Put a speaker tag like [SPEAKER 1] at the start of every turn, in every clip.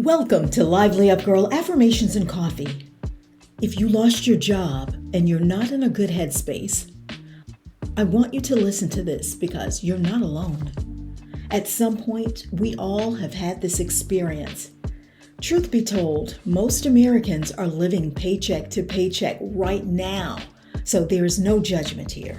[SPEAKER 1] Welcome to Lively Up Girl Affirmations and Coffee. If you lost your job and you're not in a good headspace, I want you to listen to this because you're not alone. At some point, we all have had this experience. Truth be told, most Americans are living paycheck to paycheck right now, so there is no judgment here.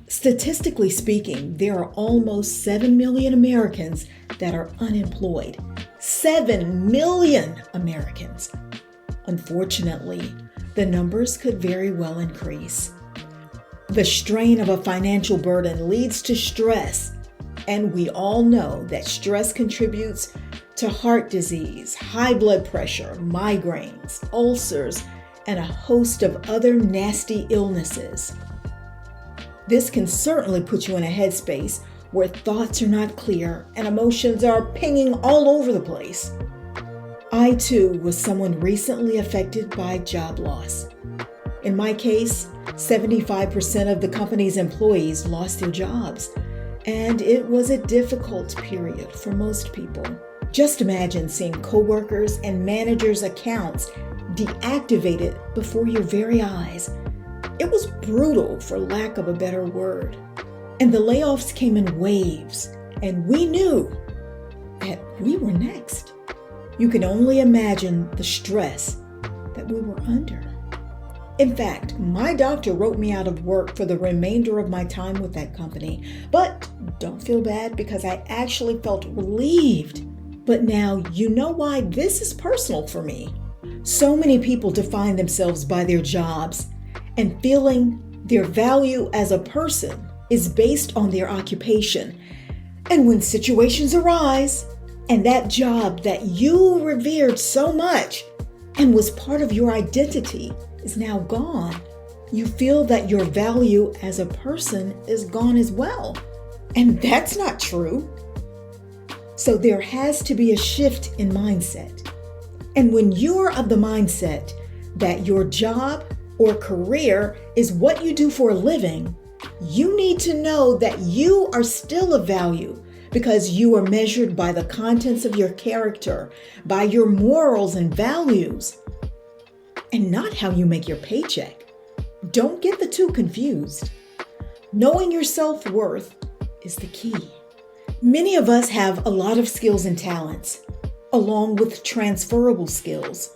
[SPEAKER 1] Statistically speaking, there are almost 7 million Americans that are unemployed. 7 million Americans. Unfortunately, the numbers could very well increase. The strain of a financial burden leads to stress, and we all know that stress contributes to heart disease, high blood pressure, migraines, ulcers, and a host of other nasty illnesses. This can certainly put you in a headspace where thoughts are not clear and emotions are pinging all over the place. I too was someone recently affected by job loss. In my case, 75% of the company's employees lost their jobs, and it was a difficult period for most people. Just imagine seeing coworkers and managers' accounts deactivated before your very eyes. It was brutal, for lack of a better word. And the layoffs came in waves, and we knew that we were next. You can only imagine the stress that we were under. In fact, my doctor wrote me out of work for the remainder of my time with that company. But don't feel bad because I actually felt relieved. But now you know why this is personal for me. So many people define themselves by their jobs, and feeling their value as a person is based on their occupation. And when situations arise, and that job that you revered so much and was part of your identity is now gone, you feel that your value as a person is gone as well. And that's not true. So there has to be a shift in mindset. And when you're of the mindset that your job or career is what you do for a living, you need to know that you are still of value because you are measured by the contents of your character, by your morals and values, and not how you make your paycheck. Don't get the two confused. Knowing your self-worth is the key. Many of us have a lot of skills and talents, along with transferable skills.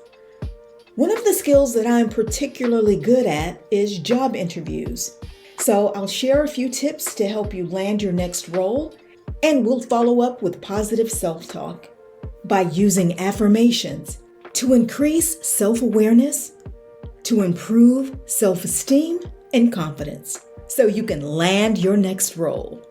[SPEAKER 1] One of the skills that I'm particularly good at is job interviews. So I'll share a few tips to help you land your next role, and we'll follow up with positive self-talk by using affirmations to increase self-awareness, to improve self-esteem and confidence, so you can land your next role.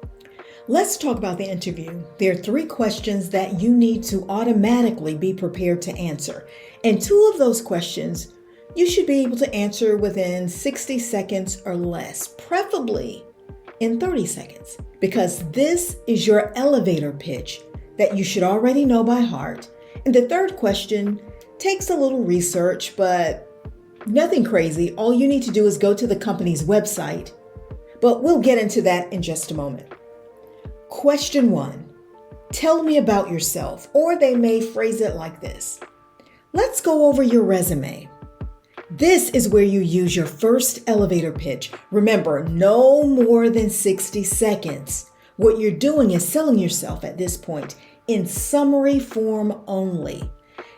[SPEAKER 1] Let's talk about the interview. There are 3 questions that you need to automatically be prepared to answer. And 2 of those questions you should be able to answer within 60 seconds or less, preferably in 30 seconds, because this is your elevator pitch that you should already know by heart. And the 3rd question takes a little research, but nothing crazy. All you need to do is go to the company's website, but we'll get into that in just a moment. Question 1, tell me about yourself, or they may phrase it like this. Let's go over your resume. This is where you use your first elevator pitch. Remember, no more than 60 seconds. What you're doing is selling yourself at this point in summary form only.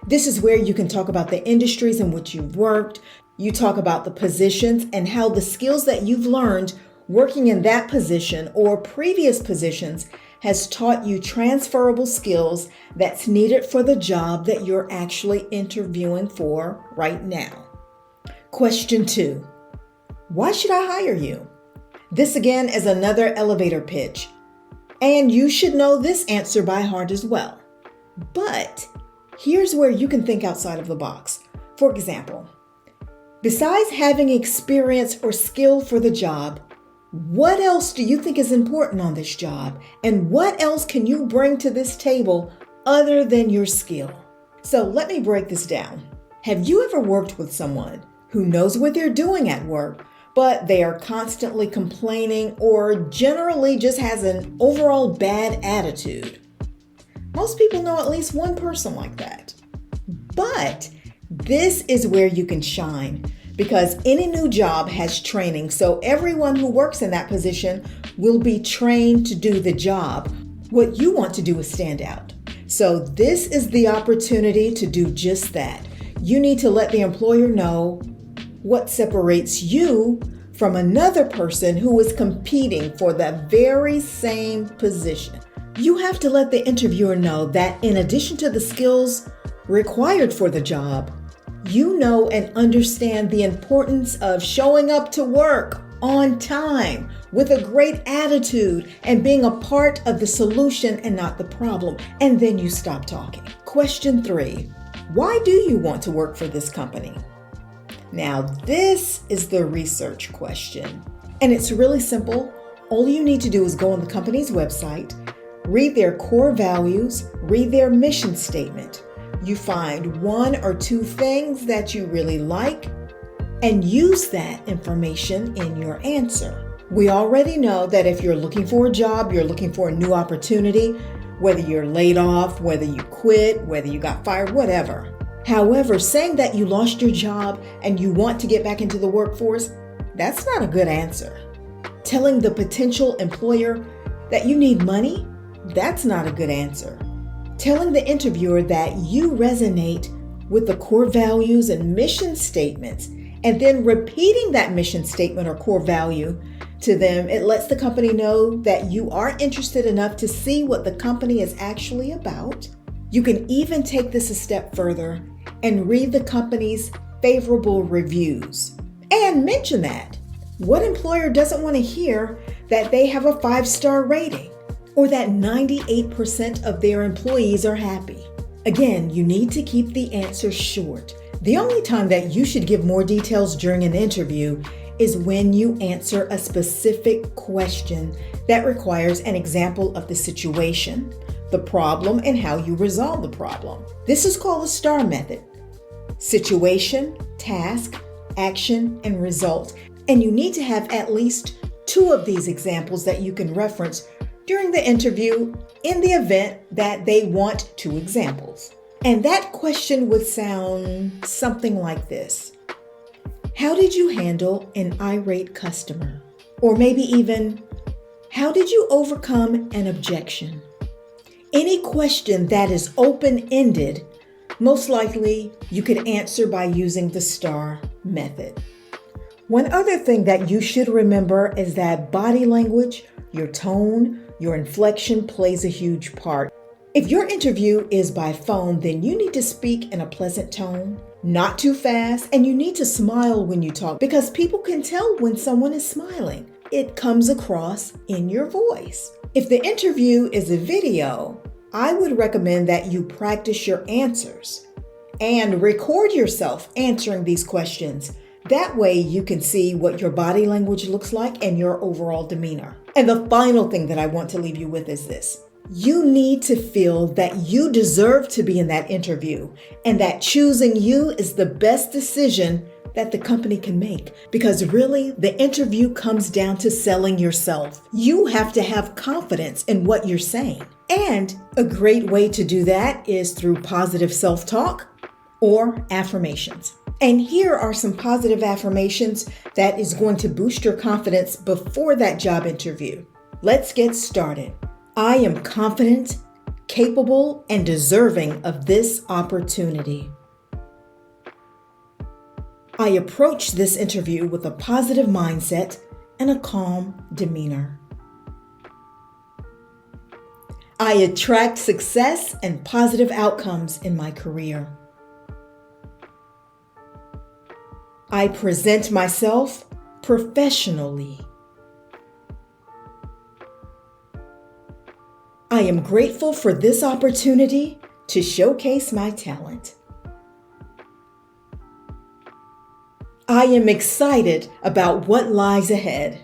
[SPEAKER 1] This is where you can talk about the industries in which you've worked. You talk about the positions and how the skills that you've learned working in that position or previous positions has taught you transferable skills that's needed for the job that you're actually interviewing for right now. Question 2, why should I hire you? This again is another elevator pitch, and you should know this answer by heart as well. But here's where you can think outside of the box. For example, besides having experience or skill for the job, what else do you think is important on this job? And what else can you bring to this table other than your skill? So let me break this down. Have you ever worked with someone who knows what they're doing at work, but they are constantly complaining or generally just has an overall bad attitude? Most people know at least one person like that. But this is where you can shine, because any new job has training. So everyone who works in that position will be trained to do the job. What you want to do is stand out. So this is the opportunity to do just that. You need to let the employer know what separates you from another person who is competing for the very same position. You have to let the interviewer know that in addition to the skills required for the job, you know and understand the importance of showing up to work on time with a great attitude and being a part of the solution and not the problem. And then you stop talking. Question 3, why do you want to work for this company? Now, this is the research question, and it's really simple. All you need to do is go on the company's website, read their core values, read their mission statement. You find 1 or 2 things that you really like and use that information in your answer. We already know that if you're looking for a job, you're looking for a new opportunity, whether you're laid off, whether you quit, whether you got fired, whatever. However, saying that you lost your job and you want to get back into the workforce, that's not a good answer. Telling the potential employer that you need money, that's not a good answer. Telling the interviewer that you resonate with the core values and mission statements, and then repeating that mission statement or core value to them, it lets the company know that you are interested enough to see what the company is actually about. You can even take this a step further and read the company's favorable reviews and mention that. What employer doesn't want to hear that they have a 5-star rating or that 98% of their employees are happy? Again, you need to keep the answer short. The only time that you should give more details during an interview is when you answer a specific question that requires an example of the situation, the problem, and how you resolve the problem. This is called the STAR method. Situation, task, action, and result. And you need to have at least 2 of these examples that you can reference during the interview in the event that they want 2 examples. And that question would sound something like this. How did you handle an irate customer? Or maybe even, how did you overcome an objection? Any question that is open-ended, most likely you could answer by using the STAR method. One other thing that you should remember is that body language, your tone, your inflection plays a huge part. If your interview is by phone, then you need to speak in a pleasant tone, not too fast, and you need to smile when you talk because people can tell when someone is smiling. It comes across in your voice. If the interview is a video, I would recommend that you practice your answers and record yourself answering these questions. That way you can see what your body language looks like and your overall demeanor. And the final thing that I want to leave you with is this. You need to feel that you deserve to be in that interview and that choosing you is the best decision that the company can make, because really the interview comes down to selling yourself. You have to have confidence in what you're saying. And a great way to do that is through positive self-talk or affirmations. And here are some positive affirmations that is going to boost your confidence before that job interview. Let's get started. I am confident, capable, and deserving of this opportunity. I approach this interview with a positive mindset and a calm demeanor. I attract success and positive outcomes in my career. I present myself professionally. I am grateful for this opportunity to showcase my talent. I am excited about what lies ahead.